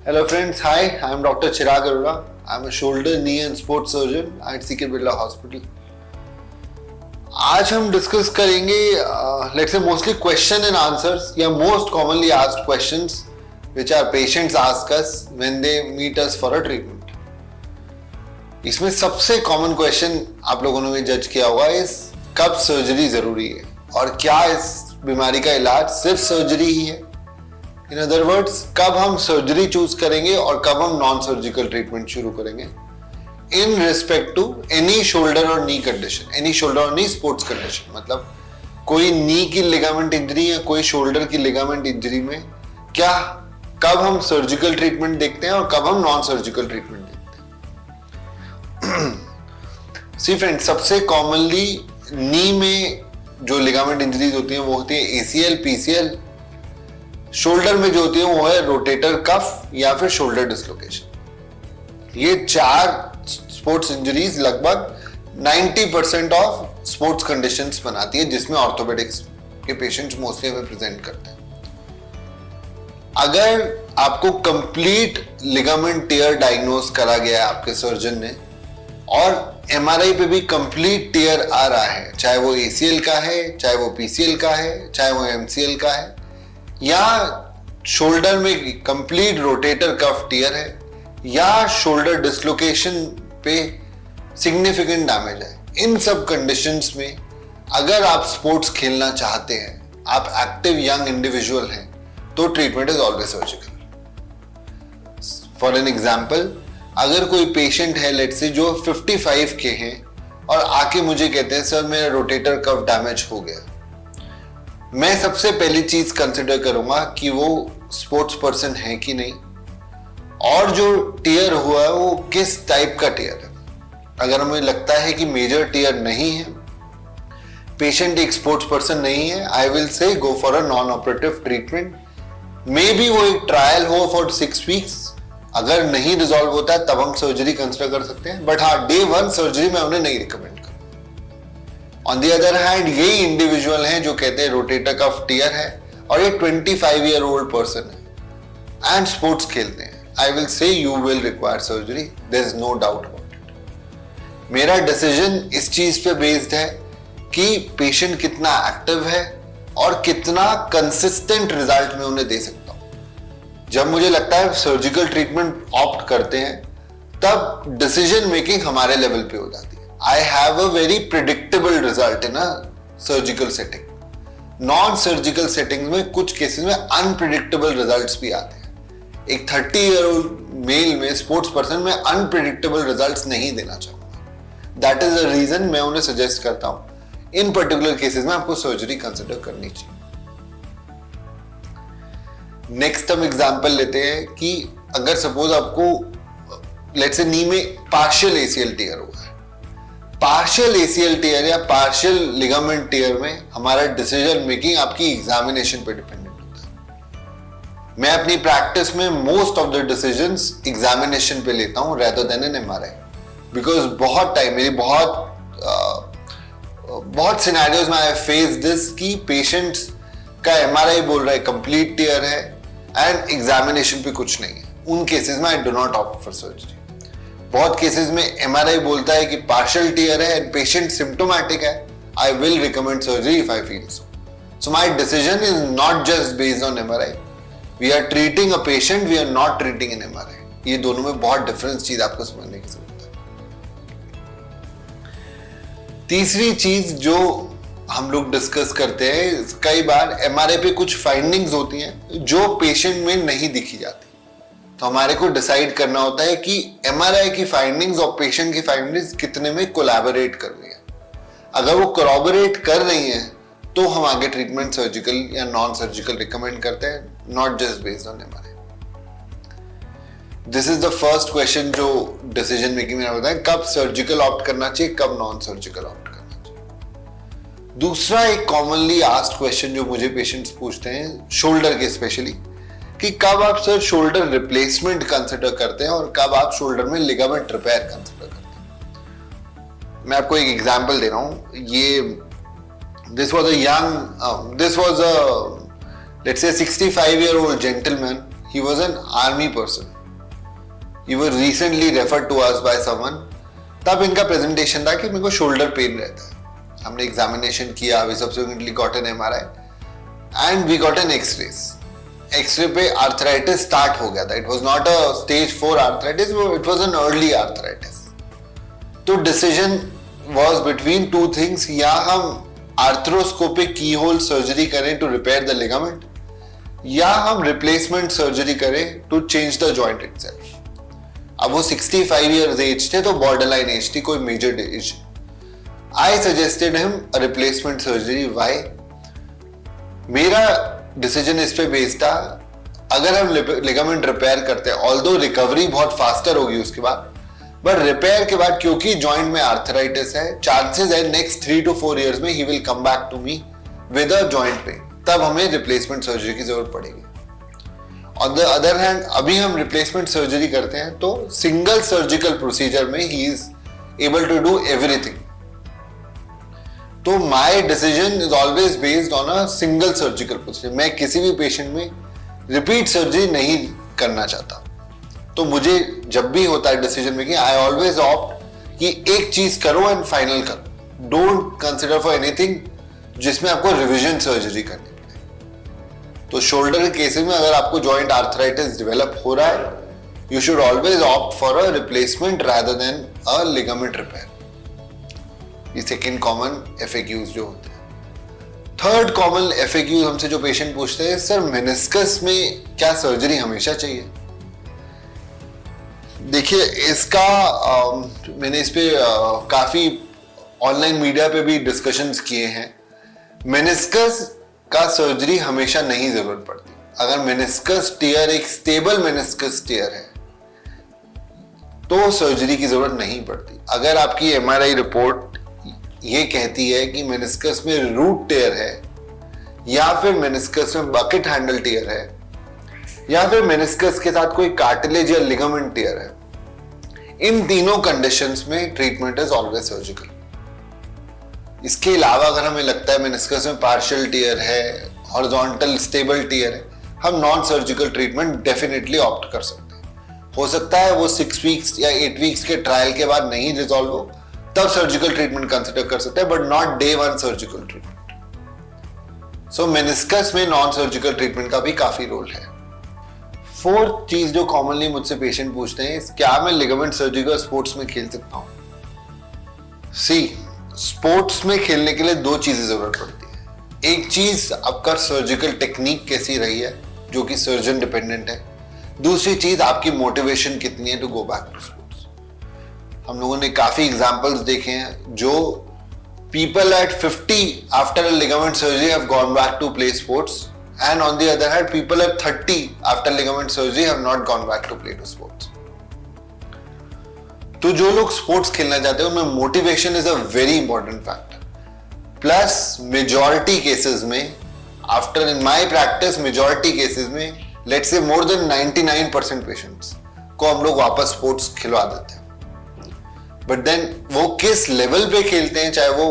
Hello friends, hi, I am Dr. Chirag Arora. I am a shoulder, knee and sports surgeon at CK Birla Hospital. आज हम discuss करेंगे let's say mostly question and answers या most commonly asked questions which are patients ask us when they meet us for a treatment. इसमें सबसे common question आप लोगों ने भी जज किया होगा इस कब सर्जरी जरूरी है और क्या इस बीमारी का इलाज सिर्फ सर्जरी ही है. इन अदर वर्ड्स, कब हम सर्जरी चूज करेंगे और कब हम नॉन सर्जिकल ट्रीटमेंट शुरू करेंगे in respect to any shoulder और नी कंडीशन, एनी शोल्डर और नी स्पोर्ट्स कंडीशन. मतलब कोई नी की लिगामेंट इंजरी या कोई शोल्डर की लिगामेंट इंजरी में क्या कब हम सर्जिकल ट्रीटमेंट देखते हैं और कब हम नॉन सर्जिकल ट्रीटमेंट देखते हैं. सी फ्रेंड, सबसे कॉमनली नी में जो लिगामेंट इंजरीज होती हैं वो होती है ACL, PCL. शोल्डर में जो होती है वो है रोटेटर कफ या फिर शोल्डर डिसलोकेशन. ये चार स्पोर्ट्स इंजरीज लगभग 90% ऑफ स्पोर्ट्स कंडीशंस बनाती है जिसमें ऑर्थोपेडिक्स के पेशेंट्स मोस्टली हमें प्रेजेंट करते हैं. अगर आपको कंप्लीट लिगामेंट टियर डायग्नोज करा गया है आपके सर्जन ने और MRI पे भी कंप्लीट टियर आ रहा है, चाहे वो ACL का है, चाहे वो PCL का है, चाहे वो MCL का है, या शोल्डर में कंप्लीट रोटेटर कफ टियर है या शोल्डर डिसलोकेशन पे सिग्निफिकेंट डैमेज है, इन सब कंडीशंस में अगर आप स्पोर्ट्स खेलना चाहते हैं, आप एक्टिव यंग इंडिविजुअल हैं, तो treatment is always surgical. For an example, अगर कोई पेशेंट है लेट्स से जो 55 के हैं और आके मुझे कहते हैं सर मेरा रोटेटर कफ डैमेज हो गया, मैं सबसे पहली चीज कंसिडर करूंगा कि वो स्पोर्ट्स पर्सन है कि नहीं और जो टियर हुआ है वो किस टाइप का टियर है. अगर हमें लगता है कि मेजर टियर नहीं है, पेशेंट एक स्पोर्ट्स पर्सन नहीं है, आई विल से go for a non operative treatment. May be वो एक ट्रायल हो फॉर 6 वीक्स. अगर नहीं रिजॉल्व होता है तब हम सर्जरी कंसिडर कर सकते हैं, बट हाँ, डे 1 सर्जरी मैं उन्हें नहीं recommend. On the other hand, ये इंडिविजुअल हैं जो कहते हैं रोटेटर कफ टियर है और ये 25 ईयर ओल्ड पर्सन है एंड स्पोर्ट्स खेलते हैं, I will say you will require surgery, there is no doubt about it. मेरा डिसीजन इस चीज पे बेस्ड है कि पेशेंट कितना एक्टिव है और कितना कंसिस्टेंट रिजल्ट में उन्हें दे सकता हूं. जब मुझे लगता है सर्जिकल ट्रीटमेंट ऑप्ट करते हैं तब डिसीजन मेकिंग हमारे लेवल पे हो जाती है. I have a very predictable result in a surgical setting. Non-surgical settings में कुछ केसेस में unpredictable results भी आते हैं. एक 30-year-old मेल में स्पोर्ट्स पर्सन में unpredictable results नहीं देना चाहूंगा. That is the reason मैं उन्हें सजेस्ट करता हूं इन पर्टिकुलर केसेस में आपको सर्जरी कंसिडर करनी चाहिए. नेक्स्ट हम एग्जांपल लेते हैं कि अगर सपोज आपको लेट्स से नी में पार्शियल ACL टियर हुआ है. पार्शियल ACL टियर या पार्शियल लिगामेंट टियर में हमारा डिसीजन मेकिंग आपकी एग्जामिनेशन पे डिपेंडेंट होता है. मैं अपनी प्रैक्टिस में most of the decisions examination पे लेता हूं rather than an MRI, because बहुत टाइम मेरी बहुत सिनेरियोज में आई फेस दिस कि पेशेंट्स का MRI बोल रहा है कंप्लीट टियर है एंड एग्जामिनेशन पे कुछ नहीं है. उन केसेस में I do not opt for surgery. बहुत केसेस में MRI बोलता है कि पार्शियल टियर है एंड पेशेंट सिम्प्टोमैटिक है, I will recommend surgery if I feel so. So my decision is not just based on MRI. We are treating a patient, we are not treating an MRI. ये दोनों में बहुत difference चीज आपको समझने की जरूरत है. तीसरी चीज जो हम लोग डिस्कस करते हैं, कई बार MRI पे कुछ फाइंडिंग्स होती हैं जो पेशेंट में नहीं दिखी जाती, तो हमारे को डिसाइड करना होता है कि MRI की फाइंडिंग्स और पेशेंट की फाइंडिंग्स कितने में कोलैबोरेट कर रही है. अगर वो कोलैबोरेट कर रही हैं तो हम आगे ट्रीटमेंट सर्जिकल या नॉन सर्जिकल रिकमेंड करते हैं, not just based on MRI. This is the first question जो डिसीजन मेकिंग में होता है, कब सर्जिकल ऑप्ट करना चाहिए, कब नॉन सर्जिकल ऑप्ट करना चाहिए. दूसरा एक कॉमनली आस्क्ड क्वेश्चन जो मुझे पेशेंट्स पूछते हैं, शोल्डर के स्पेशली, कि कब आप सर शोल्डर रिप्लेसमेंट कंसिडर करते हैं और कब आप शोल्डर में लिगामेंट रिपेयर कंसिडर करते हैं. मैं आपको एक एग्जांपल दे रहा हूं. ये this was a let's say 65-year-old gentleman. He was an army person. You were recently referred to us by someone, तब इनका प्रेजेंटेशन था कि मेरे को शोल्डर पेन रहता है। हमने एग्जामिनेशन किया, we subsequently got an MRI and we got an X-rays. X-ray पे आर्थराइटिस स्टार्ट हो गया था। It was not a stage 4 arthritis, it was an early arthritis. तो decision was between two things, या हम आर्थ्रोस्कोपिक कीहोल सर्जरी करें to repair the ligament, या हम रिप्लेसमेंट सर्जरी करें to change the joint itself. अब वो 65 इयर्स एज थे, तो बॉर्डरलाइन एज थी, कोई major age. I suggested him replacement surgery. Why? मेरा डिसीजन इस पे बेस्ड था, अगर हम लिगामेंट रिपेयर करते हैं, ऑल्दो रिकवरी बहुत फास्टर होगी उसके बाद, बट रिपेयर के बाद क्योंकि जॉइंट में आर्थराइटिस है, चांसेस है नेक्स्ट 3 to 4 इयर्स में ही will come back to me with a joint pain, तब हमें रिप्लेसमेंट सर्जरी की जरूरत पड़ेगी। ऑन द अदर हैंड, अभी हम रिप्लेसमेंट सर्जरी करते हैं तो सिंगल सर्जिकल प्रोसीजर में ही is able to do everything. तो my decision is always based on a single surgical procedure. मैं किसी भी पेशेंट में रिपीट सर्जरी नहीं करना चाहता। तो मुझे जब भी होता है decision making, I always opt कि एक चीज करो एंड फाइनल करो। डोंट कंसिडर फॉर एनीथिंग जिसमें आपको रिवीजन सर्जरी करनी पड़े। तो शोल्डर के केसेस में अगर आपको जॉइंट आर्थराइटिस डेवलप हो रहा है, you should always opt for a replacement rather than a ligament repair. ये सेकेंड कॉमन एफएक्यूज जो होते हैं। थर्ड कॉमन एफएक्यूज हमसे जो पेशेंट पूछते हैं, सर मेनिस्कस में क्या सर्जरी हमेशा चाहिए? देखिए, इसका मैंने इस पे काफी ऑनलाइन मीडिया पे भी डिस्कशंस किए हैं। मेनिस्कस का सर्जरी हमेशा नहीं जरूरत पड़ती। अगर मेनिस्कस टियर एक स्टेबल मेनिस्कस टियर है तो सर्जरी की जरूरत नहीं पड़ती। अगर आपकी एमआरआई रिपोर्ट ये कहती है कि मेनिस्कस में रूट टियर है, या फिर मेनिस्कस में बकेट हैंडल टियर है, या फिर मेनिस्कस के साथ कोई कार्टिलेज या लिगामेंट टियर है, इन तीनों कंडीशंस में ट्रीटमेंट इज ऑलवेज सर्जिकल। इसके अलावा अगर हमें लगता है मेनिस्कस में पार्शियल टियर है, हॉरिजॉन्टल स्टेबल टियर है, हम non surgical treatment definitely opt कर सकते हैं। हो सकता है वो 6 वीक्स या 8 वीक्स के ट्रायल के बाद नहीं रिजॉल्व हो, तब सर्जिकल ट्रीटमेंट कंसिडर कर सकते हैं, but not day 1 surgical treatment. So meniscus में नॉन सर्जिकल ट्रीटमेंट का भी काफी रोल है। फोर्थ चीज जो कॉमनली मुझसे पेशेंट पूछते हैं, क्या मैं लिगामेंट सर्जरी स्पोर्ट्स में खेल सकता हूं? स्पोर्ट्स में खेलने के लिए 2 चीजें जरूरत पड़ती है। एक चीज आपका सर्जिकल टेक्निक कैसी रही है, जो कि सर्जन डिपेंडेंट है। दूसरी चीज आपकी मोटिवेशन कितनी है to go back to sports. हम लोगों ने काफी एग्जांपल्स देखे हैं जो people at 50 after a ligament surgery have gone back to play sports, and on the other hand people at 30 after ligament surgery have not gone back to play to sports. तो जो लोग sports खेलना चाहते हैं उनमें motivation is a very important factor. Plus majority cases में, after in my practice majority cases में, let's say more then 99% patients को हम लोग वापस स्पोर्ट्स खिलवा देते हैं। बट देन वो किस लेवल पे खेलते हैं, चाहे वो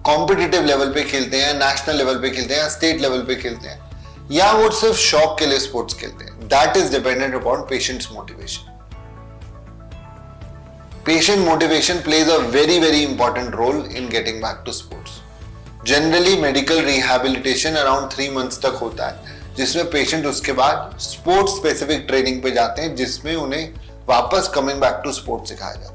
कॉम्पिटिटिव लेवल पे खेलते हैं, नेशनल लेवल पे खेलते हैं, स्टेट लेवल पे खेलते हैं, या वो सिर्फ शौक के लिए स्पोर्ट्स खेलते हैं, that is dependent upon patients motivation. Patient motivation plays a very very important role in getting back to sports. Generally medical rehabilitation around 3 months तक होता है, जिसमें पेशेंट उसके बाद स्पोर्ट्स स्पेसिफिक ट्रेनिंग पे जाते हैं, जिसमें उन्हें वापस कमिंग बैक टू स्पोर्ट्स सिखाया जाता है।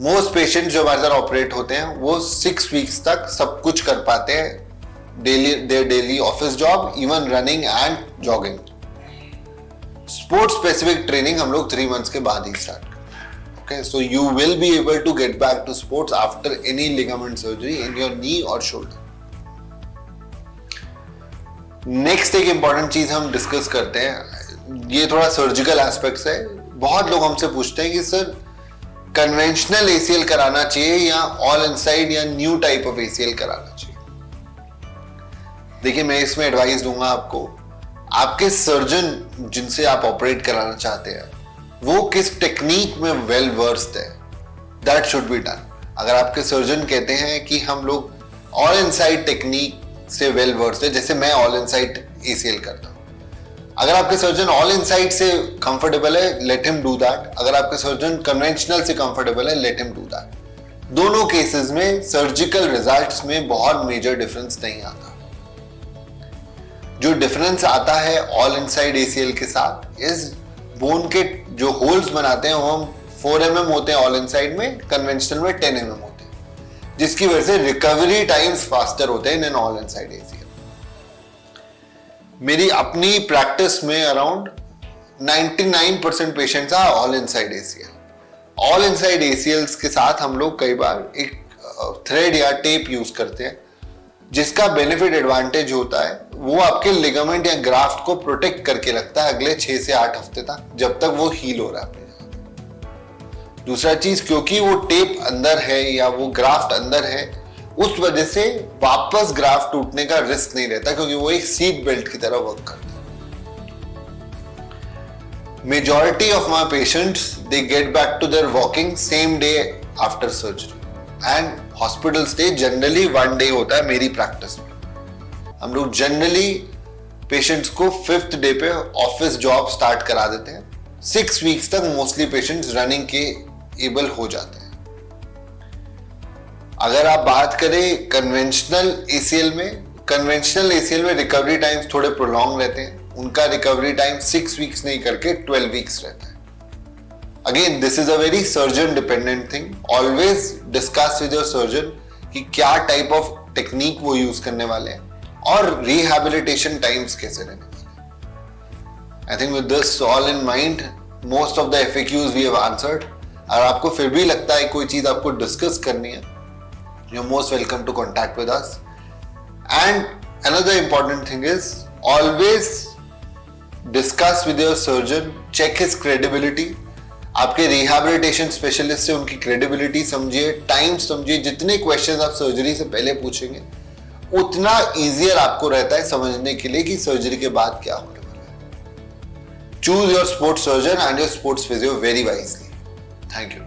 मोस्ट पेशेंट जो हमारे साथ ऑपरेट होते हैं वो 6 वीक्स तक सब कुछ कर पाते हैं, daily office job, even running and jogging. Sports specific training हम लोग 3 months के बाद ही स्टार्ट करते हैं। Okay, so you will be able to get back to sports after any ligament surgery in your knee और शोल्डर। नेक्स्ट एक important चीज हम डिस्कस करते हैं, ये थोड़ा सर्जिकल एस्पेक्ट्स है। बहुत लोग हमसे पूछते हैं कि सर कन्वेंशनल एसीएल कराना चाहिए या ऑल इनसाइड या न्यू टाइप ऑफ एसीएल कराना चाहिए। देखिए, मैं इसमें एडवाइस दूंगा आपको, आपके सर्जन जिनसे आप ऑपरेट कराना चाहते हैं वो किस टेक्निक में वेल वर्स्ड है, दैट शुड बी डन। अगर आपके सर्जन कहते हैं कि हम लोग ऑल इनसाइड टेक्निक से वेल वर्स्ड है, जैसे मैं ऑल इनसाइड एसीएल करता हूं, अगर आपके सर्जन ऑल इनसाइड से कंफर्टेबल है, लेट हिम डू दैट। अगर आपके सर्जन कन्वेंशनल से कंफर्टेबल है, लेट हिम डू दैट। दोनों केसेस में सर्जिकल रिजल्ट्स में बहुत मेजर डिफरेंस नहीं आता। जो डिफरेंस आता है ऑल इनसाइड एसीएल के साथ इज बोन के जो होल्स बनाते हैं वो 4 mm होते हैं ऑल इनसाइड में, कन्वेंशनल में 10 mm होते हैं, जिसकी वजह से रिकवरी टाइम्स फास्टर होते हैं इन ऑल इनसाइड एसीएल। मेरी अपनी प्रैक्टिस में around 99% patients are all inside ACL. All inside ACLs के साथ हम लोग कई बार एक थ्रेड या टेप यूज करते हैं, जिसका बेनिफिट एडवांटेज होता है वो आपके लिगामेंट या ग्राफ्ट को प्रोटेक्ट करके रखता है अगले 6 से 8 हफ्ते तक, जब तक वो हील हो रहा है अपनी जगह। दूसरा चीज, क्योंकि वो टेप अंदर है या वो ग्राफ्ट अंदर है, उस वजह से वापस ग्राफ्ट टूटने का रिस्क नहीं रहता, क्योंकि वो एक सीट बेल्ट की तरह वर्क करता है। Majority of my patients they get back to their walking same day after surgery, and hospital stay generally 1 day होता है मेरी प्रैक्टिस में। हम लोग जनरली पेशेंट्स को 5th डे पे ऑफिस जॉब स्टार्ट करा देते हैं। 6 वीक्स तक मोस्टली पेशेंट्स रनिंग के एबल हो जाते हैं। अगर आप बात करें कन्वेंशनल एसीएल में रिकवरी टाइम्स थोड़े प्रोलॉन्ग रहते हैं। उनका रिकवरी टाइम 6 वीक्स नहीं करके 12 वीक्स रहता है। Again this is a very surgeon dependent thing. Always discuss with your surgeon कि क्या टाइप ऑफ टेक्निक वो यूज करने वाले हैं और रिहैबिलिटेशन टाइम्स कैसे रहने वाले हैं। I think with this all in mind most of the FAQs we have answered. अगर आपको फिर भी लगता है कोई चीज आपको डिस्कस करनी है, you're most welcome to contact with us. And another important thing is always discuss with your surgeon, check his credibility. आपके रिहैबिलिटेशन स्पेशलिस्ट से उनकी क्रेडिबिलिटी समझिए, टाइम समझिए। जितने क्वेश्चंस आप सर्जरी से पहले पूछेंगे उतना इजियर आपको रहता है समझने के लिए कि सर्जरी के बाद क्या होने वाला है। Choose your sports surgeon and your sports physio very wisely. Thank you.